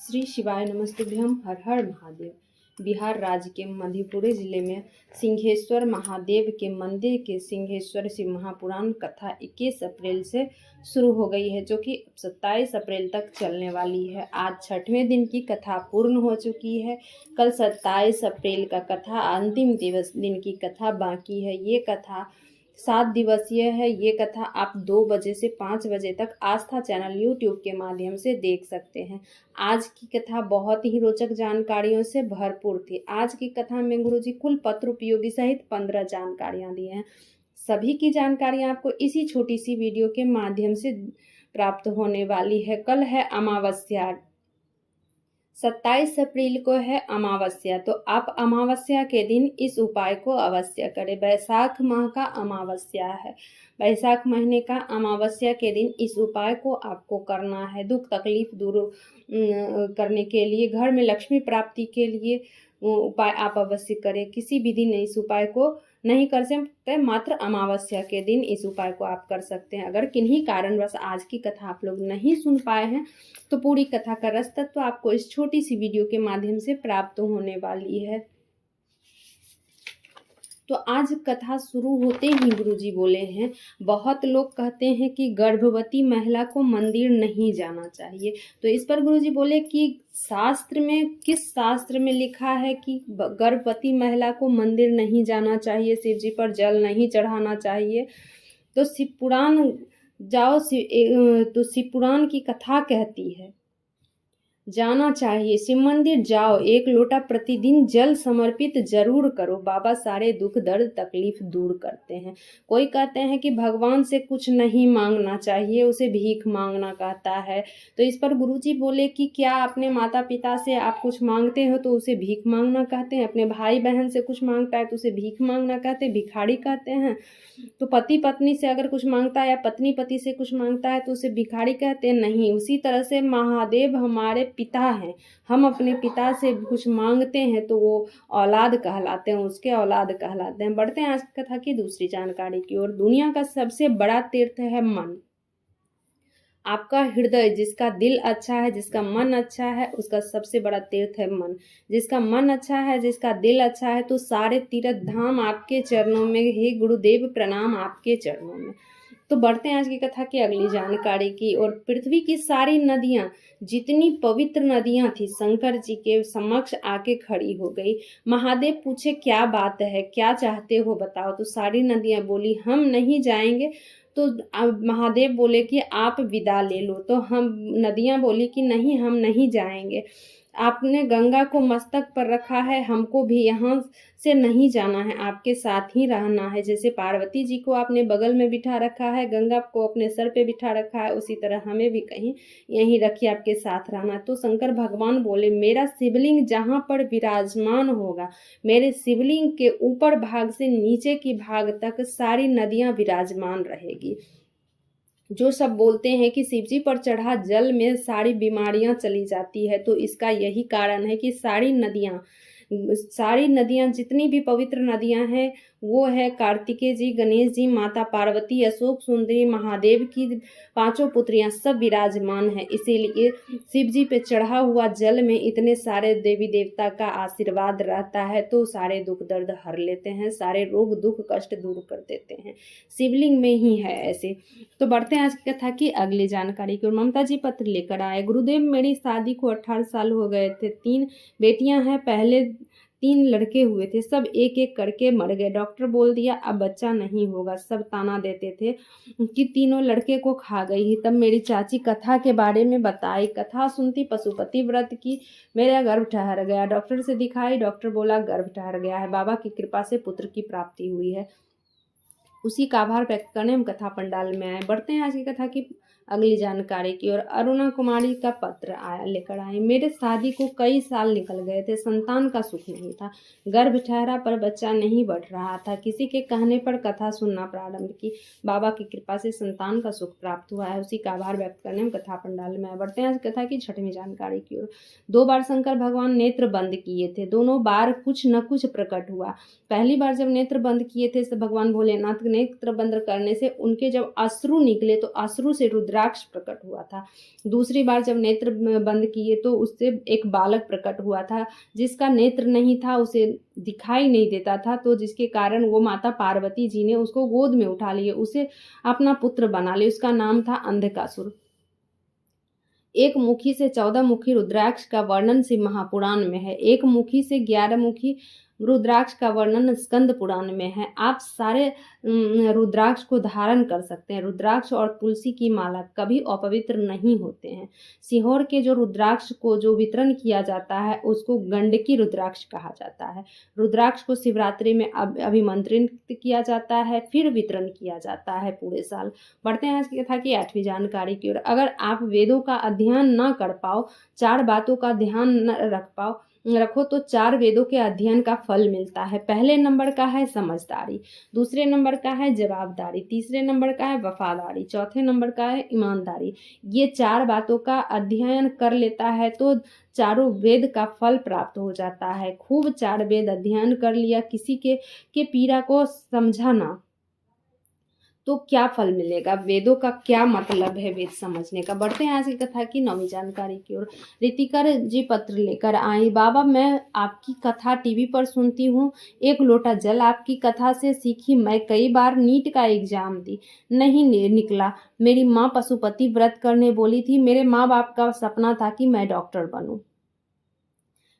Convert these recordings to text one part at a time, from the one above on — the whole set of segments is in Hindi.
श्री शिवाय नमस्तुभ्यम। हर हर महादेव। बिहार राज्य के मधेपुरा जिले में सिंहेश्वर महादेव के मंदिर के सिंहेश्वर शिव महापुराण कथा 21 अप्रैल से शुरू हो गई है, जो कि 27 अप्रैल तक चलने वाली है। आज 6वें दिन की कथा पूर्ण हो चुकी है। कल 27 अप्रैल का कथा अंतिम दिन की कथा बाकी है। ये कथा 7 दिवसीय है। ये कथा आप 2 बजे से 5 बजे तक आस्था चैनल यूट्यूब के माध्यम से देख सकते हैं। आज की कथा बहुत ही रोचक जानकारियों से भरपूर थी। आज की कथा में गुरुजी कुल पत्र उपयोगी सहित 15 जानकारियां दी हैं। सभी की जानकारियां आपको इसी छोटी सी वीडियो के माध्यम से प्राप्त होने वाली है। कल है अमावस्या, 27 अप्रैल को है अमावस्या। तो आप अमावस्या के दिन इस उपाय को अवश्य करें। बैसाख माह का अमावस्या है। बैसाख महीने का अमावस्या के दिन इस उपाय को आपको करना है। दुख तकलीफ दूर करने के लिए, घर में लक्ष्मी प्राप्ति के लिए उपाय आप अवश्य करें। किसी भी दिन इस उपाय को नहीं कर सकते, मात्र अमावस्या के दिन इस उपाय को आप कर सकते हैं। अगर किन्हीं कारणवश आज की कथा आप लोग नहीं सुन पाए हैं तो पूरी कथा का रस तत्व आपको इस छोटी सी वीडियो के माध्यम से प्राप्त होने वाली है। तो आज कथा शुरू होते ही गुरुजी बोले हैं, बहुत लोग कहते हैं कि गर्भवती महिला को मंदिर नहीं जाना चाहिए। तो इस पर गुरुजी बोले कि शास्त्र में, किस शास्त्र में लिखा है कि गर्भवती महिला को मंदिर नहीं जाना चाहिए, शिव जी पर जल नहीं चढ़ाना चाहिए। तो शिव पुराण जाओ, तो शिव पुराण की कथा कहती है जाना चाहिए, शिव मंदिर जाओ, 1 लोटा प्रतिदिन जल समर्पित जरूर करो। बाबा सारे दुख दर्द तकलीफ दूर करते हैं। कोई कहते हैं कि भगवान से कुछ नहीं मांगना चाहिए, उसे भीख मांगना कहता है। तो इस पर गुरुजी बोले कि क्या अपने माता पिता से आप कुछ मांगते हो तो उसे भीख मांगना कहते हैं, अपने भाई बहन से कुछ मांगता है तो उसे भीख मांगना कहते हैं, भिखारी कहते हैं। तो पति पत्नी से अगर कुछ मांगता है या पत्नी पति से कुछ मांगता है तो उसे भिखारी कहते हैं, नहीं। उसी तरह से महादेव हमारे पिता हैं, हम अपने पिता से कुछ मांगते हैं तो वो औलाद कहलाते हैं, उसके औलाद कहलाते हैं। बढ़ते हैं आज की कथा की दूसरी जानकारी की ओर। दुनिया का सबसे बड़ा तीर्थ है मन। आपका हृदय, जिसका दिल अच्छा है, जिसका मन अच्छा है, उसका सबसे बड़ा तीर्थ है मन। जिसका मन अच्छा है, जिसका दिल अच्छा है, तो सारे तीर्थ धाम आपके चरणों में। हे गुरुदेव प्रणाम आपके चरणों में। तो बढ़ते हैं आज की कथा की अगली जानकारी की और। पृथ्वी की सारी नदियां, जितनी पवित्र नदियां थी, शंकर जी के समक्ष आके खड़ी हो गई। महादेव पूछे क्या बात है, क्या चाहते हो बताओ। तो सारी नदियां बोली हम नहीं जाएंगे। तो महादेव बोले कि आप विदा ले लो। तो हम नदियां बोली कि नहीं, हम नहीं जाएंगे। आपने गंगा को मस्तक पर रखा है, हमको भी यहाँ से नहीं जाना है, आपके साथ ही रहना है। जैसे पार्वती जी को आपने बगल में बिठा रखा है, गंगा को अपने सर पे बिठा रखा है, उसी तरह हमें भी कहीं यहीं रखिए, आपके साथ रहना। तो शंकर भगवान बोले मेरा शिवलिंग जहाँ पर विराजमान होगा, मेरे शिवलिंग के ऊपर भाग से नीचे की भाग तक सारी नदियां विराजमान रहेगी। जो सब बोलते हैं कि शिवजी पर चढ़ा जल में सारी बीमारियां चली जाती है, तो इसका यही कारण है कि सारी नदियां जितनी भी पवित्र नदियां हैं वो है कार्तिकेय जी, गणेश जी, माता पार्वती, अशोक सुंदरी, महादेव की 5 पुत्रियां सब विराजमान हैं। इसीलिए शिव जी पे चढ़ा हुआ जल में इतने सारे देवी देवता का आशीर्वाद रहता है, तो सारे दुख दर्द हर लेते हैं, सारे रोग दुख कष्ट दूर कर देते हैं। शिवलिंग में ही है ऐसे। तो बढ़ते हैं आज की कथा की अगली जानकारी की। ममता जी पत्र लेकर आए। गुरुदेव मेरी शादी को 18 साल हो गए थे, 3 बेटियां हैं, पहले 3 लड़के हुए थे, सब एक एक करके मर गए। डॉक्टर बोल दिया अब बच्चा नहीं होगा। सब ताना देते थे कि तीनों लड़के को खा गई। तब मेरी चाची कथा के बारे में बताई। कथा सुनती पशुपति व्रत की, मेरा गर्भ ठहर गया। डॉक्टर से दिखाई, डॉक्टर बोला गर्भ ठहर गया है, बाबा की कृपा से पुत्र की प्राप्ति हुई है। उसी का आभार व्यक्त करने हम कथा पंडाल में आए। बढ़ते हैं आज की कथा की अगली जानकारी की और। अरुणा कुमारी का पत्र आया लेकर आए। मेरे शादी को कई साल निकल गए थे, संतान का सुख नहीं था, गर्भ ठहरा पर बच्चा नहीं बढ़ रहा था। किसी के कहने पर कथा सुनना प्रारंभ की, बाबा की कृपा से संतान का सुख प्राप्त हुआ है। उसी का आभार व्यक्त करने हम कथा पंडाल में आए। बढ़ते हैं आज कथा की 6वीं जानकारी की ओर। 2 बार शंकर भगवान नेत्र बंद किए थे, दोनों बार कुछ न कुछ प्रकट हुआ। पहली बार जब नेत्र बंद किए थे तो भगवान भोलेनाथ नेत्र बंद करने से उनके जब अश्रु निकले तो अश्रु से रुद्रा रुद्राक्ष प्रकट हुआ था। दूसरी बार जब नेत्र बंद किए तो उससे एक बालक प्रकट हुआ था जिसका नेत्र नहीं था, उसे दिखाई नहीं देता था, तो जिसके कारण वो माता पार्वती जी ने उसको गोद में उठा लिए, उसे अपना पुत्र बना लिया। उसका नाम था अंधकासुर। एक मुखी से 14 मुखी रुद्राक्ष का वर्णन शिव महापुराण में है। एक मुखी से 11 मुखी रुद्राक्ष का वर्णन स्कंद पुराण में है। आप सारे रुद्राक्ष को धारण कर सकते हैं। रुद्राक्ष और तुलसी की माला कभी अपवित्र नहीं होते हैं। सीहोर के जो रुद्राक्ष को जो वितरण किया जाता है उसको गंडकी रुद्राक्ष कहा जाता है। रुद्राक्ष को शिवरात्रि में अभिमंत्रित किया जाता है, फिर वितरण किया जाता है पूरे साल। बढ़ते हैं आज की कथा की 8वीं जानकारी की ओर। अगर आप वेदों का अध्ययन न कर पाओ, 4 बातों का ध्यान न रखो तो 4 वेदों के अध्ययन का फल मिलता है। पहले नंबर का है समझदारी, दूसरे नंबर का है जवाबदारी, तीसरे नंबर का है वफादारी, चौथे नंबर का है ईमानदारी। ये 4 बातों का अध्ययन कर लेता है तो चारों वेद का फल प्राप्त हो जाता है। खूब 4 वेद अध्ययन कर लिया, किसी के पीड़ा को समझा ना, तो क्या फल मिलेगा? वेदों का क्या मतलब है वेद समझने का? बढ़ते हैं आज की कथा की 9वीं जानकारी की ओर। रितिकर जी पत्र लेकर आई। बाबा, मैं आपकी कथा टीवी पर सुनती हूँ, एक लोटा जल आपकी कथा से सीखी। मैं कई बार नीट का एग्जाम दी, नहीं निकला। मेरी माँ पशुपति व्रत करने बोली थी। मेरे माँ बाप का सपना था कि मैं डॉक्टर बनूं।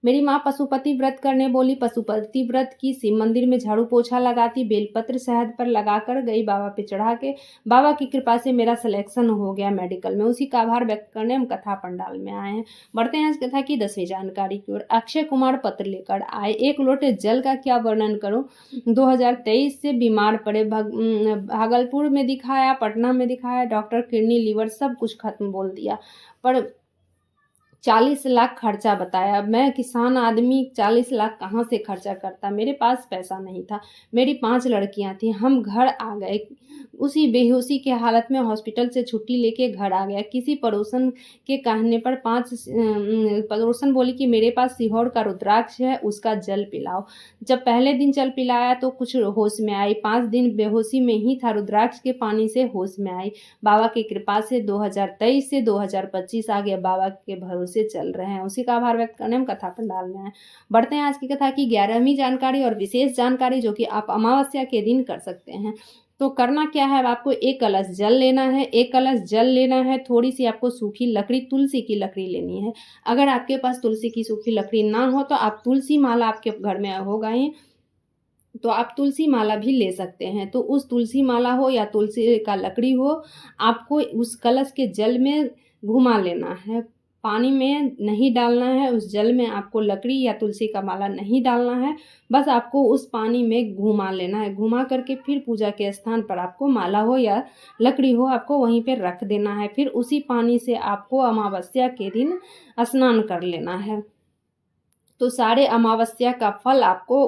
मेरी माँ पशुपति व्रत करने बोली। पशुपति व्रत की, शिव मंदिर में झाड़ू पोछा लगाती, बेलपत्र शहद पर लगाकर गई, बाबा पे चढ़ा के। बाबा की कृपा से मेरा सिलेक्शन हो गया मेडिकल में। उसी का आभार व्यक्त करने हम कथा पंडाल में आए हैं। बढ़ते हैं इस कथा की 10वीं जानकारी की ओर। अक्षय कुमार पत्र लेकर आए। एक लोटे जल का क्या वर्णन करूं? 2023 से बीमार पड़े, भागलपुर में दिखाया, पटना में दिखाया, डॉक्टर किडनी लीवर सब कुछ खत्म बोल दिया, पर 40 लाख खर्चा बताया। मैं किसान आदमी, 40 लाख कहाँ से खर्चा करता? मेरे पास पैसा नहीं था। मेरी 5 लड़कियां थी। हम घर आ गए। उसी बेहोशी के हालत में हॉस्पिटल से छुट्टी लेके घर आ गया। किसी पड़ोसन के कहने पर पड़ोसन बोली कि मेरे पास सीहोर का रुद्राक्ष है, उसका जल पिलाओ। जब पहले दिन जल पिलाया तो कुछ होश में आई। 5 दिन बेहोशी में ही था, रुद्राक्ष के पानी से होश में आई। बाबा की कृपा से 2023 से 2025 आ गया। बाबा के भरोसे चल रहे हैं, उसी का आभार व्यक्त करने हम कथा पंडाल में हैं। बढ़ते हैं आज की कथा की 11वीं जानकारी और विशेष जानकारी, जो कि आप अमावस्या के दिन कर सकते हैं। तो करना क्या है? आपको 1 कलश जल लेना है। 1 कलश जल लेना है, थोड़ी सी आपको सूखी लकड़ी, तुलसी की लकड़ी लेनी है। अगर आपके पास तुलसी की सूखी लकड़ी ना हो तो आप तुलसी माला, आपके घर में होगा ही तो आप तुलसी माला भी ले सकते हैं। तो उस तुलसी माला हो या तुलसी का लकड़ी हो, आपको उस कलश के जल में घुमा लेना है। पानी में नहीं डालना है, उस जल में आपको लकड़ी या तुलसी का माला नहीं डालना है। बस आपको उस पानी में घुमा लेना है। घुमा करके फिर पूजा के स्थान पर आपको माला हो या लकड़ी हो, आपको वहीं पे रख देना है। फिर उसी पानी से आपको अमावस्या के दिन स्नान कर लेना है। तो सारे अमावस्या का फल आपको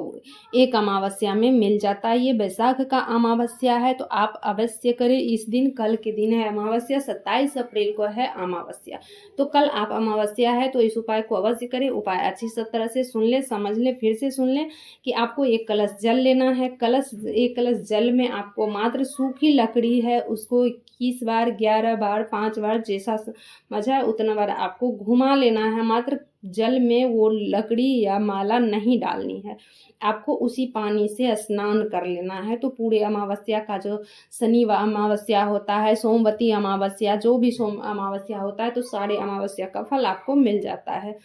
एक अमावस्या में मिल जाता है। ये बैसाख का अमावस्या है, तो आप अवश्य करें। इस दिन, कल के दिन है अमावस्या, 27 अप्रैल को है अमावस्या। तो कल आप अमावस्या है तो इस उपाय को अवश्य करें। उपाय अच्छी तरह से सुन ले, समझ ले, फिर से सुन ले कि आपको 1 कलश जल लेना है। 1 कलश जल में आपको मात्र सूखी लकड़ी है, उसको 21 बार, 11 बार, 5 बार, जैसा मजा है उतना बार आपको घुमा लेना है। मात्र जल में वो लकड़ी या माला नहीं डालनी है। आपको उसी पानी से स्नान कर लेना है। तो पूरे अमावस्या का, जो शनिवार अमावस्या होता है, सोमवती अमावस्या, जो भी अमावस्या होता है, तो सारे अमावस्या का फल आपको मिल जाता है।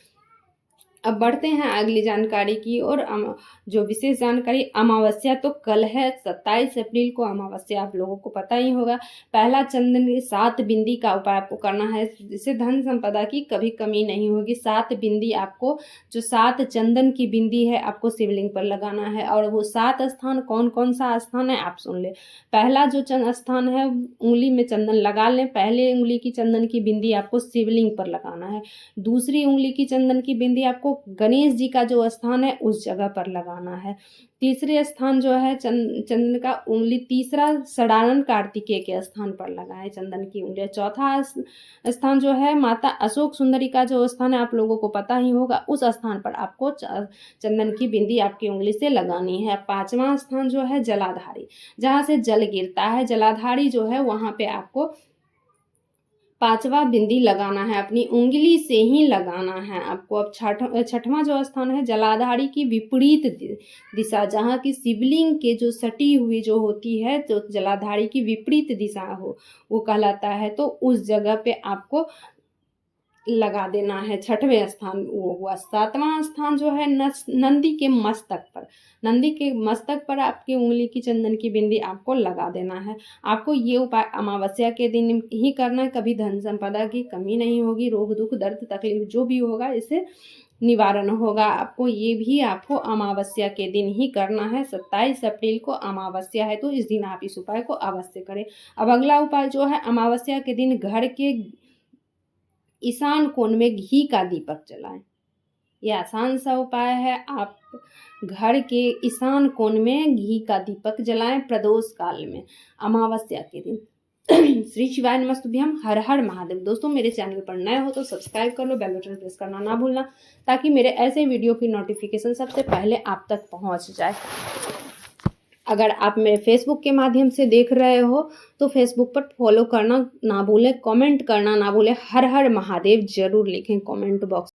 अब बढ़ते हैं अगली जानकारी की और जो विशेष जानकारी, अमावस्या तो कल है 27 अप्रैल को अमावस्या, आप लोगों को पता ही होगा। पहला चंदन की 7 बिंदी का उपाय आपको करना है, जिससे धन संपदा की कभी कमी नहीं होगी। 7 बिंदी आपको, जो 7 चंदन की बिंदी है, आपको शिवलिंग पर लगाना है। और वो 7 स्थान कौन कौन सा स्थान है आप सुन ले। पहला जो स्थान है, उंगली में चंदन लगा लें। पहले उंगली की चंदन की बिंदी आपको शिवलिंग पर लगाना है। दूसरी उंगली की चंदन की बिंदी आपको गणेश जी का जो स्थान है उस जगह पर लगाना है। तीसरे स्थान जो है चंदन का उंगली, तीसरा सडानन कार्तिकेय के स्थान पर लगाए चंदन की उंगली। चौथा स्थान जो है माता अशोक सुंदरी का जो स्थान है, आप लोगों को पता ही होगा, उस स्थान पर आपको चंदन की बिंदी आपकी उंगली से लगानी है। 5वां स्थान जो है जलाधारी, जहाँ से जल गिरता है, जलाधारी जो है वहाँ पे आपको पांचवा बिंदी लगाना है, अपनी उंगली से ही लगाना है आपको। अब छठवां जो स्थान है जलाधारी की विपरीत दिशा, जहाँ की शिवलिंग के जो सटी हुई जो होती है तो जलाधारी की विपरीत दिशा हो वो कहलाता है, तो उस जगह पे आपको लगा देना है। छठवें स्थान वो हुआ। सातवां स्थान जो है नंदी के मस्तक पर, नंदी के मस्तक पर आपकी उंगली की चंदन की बिंदी आपको लगा देना है। आपको ये उपाय अमावस्या के दिन ही करना है, कभी धन संपदा की कमी नहीं होगी, रोग दुख दर्द तकलीफ जो भी होगा इससे निवारण होगा। आपको ये भी आपको अमावस्या के दिन ही करना है। 27 अप्रैल को अमावस्या है, तो इस दिन आप इस उपाय को अवश्य करें। अब अगला उपाय जो है, अमावस्या के दिन घर के ईशान कोण में घी का दीपक जलाएं। यह आसान सा उपाय है। आप घर के ईशान कोण में घी का दीपक जलाएं प्रदोष काल में अमावस्या के दिन। श्री शिवाय नमस्तुभ्यम। हर हर महादेव। दोस्तों मेरे चैनल पर नए हो तो सब्सक्राइब कर लो, बेल बटन प्रेस करना ना भूलना, ताकि मेरे ऐसे वीडियो की नोटिफिकेशन सबसे पहले आप तक पहुंच जाए। अगर आप मेरे फेसबुक के माध्यम से देख रहे हो तो फेसबुक पर फॉलो करना ना भूलें, कमेंट करना ना भूलें, हर हर महादेव जरूर लिखें कमेंट बॉक्स।